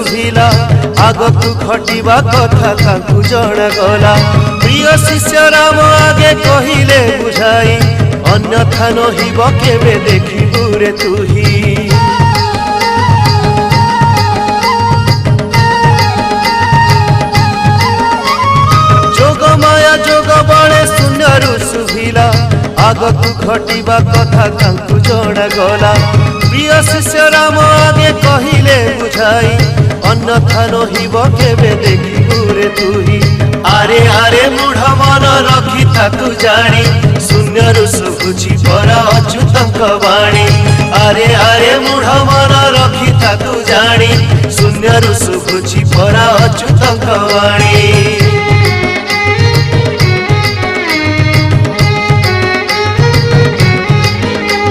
शुभिला आगकु घटिबा कथा तांकु जणा गला। प्रिय शिष्य राम आगे कहिले बुझाई अन्यथा नहिब केबे देखिबु रे तुही। जोग माया जोग बळे शून्यरु शुभिला आगकु घटिबा कथा तांकु जणा गला। प्रिय शिष्य राम आगे कहिले बुझाई अन्यथा नहिब केबे देखिबु रे तुही। आरे आरे मूढ़ मन रखी ताकु जानी शून्यरु शुभुची परा अच्युतंक वाणी। आरे आरे मूढ़ मन रखी ताकु जानी शून्यरु शुभुची परा अच्युतंक वाणी।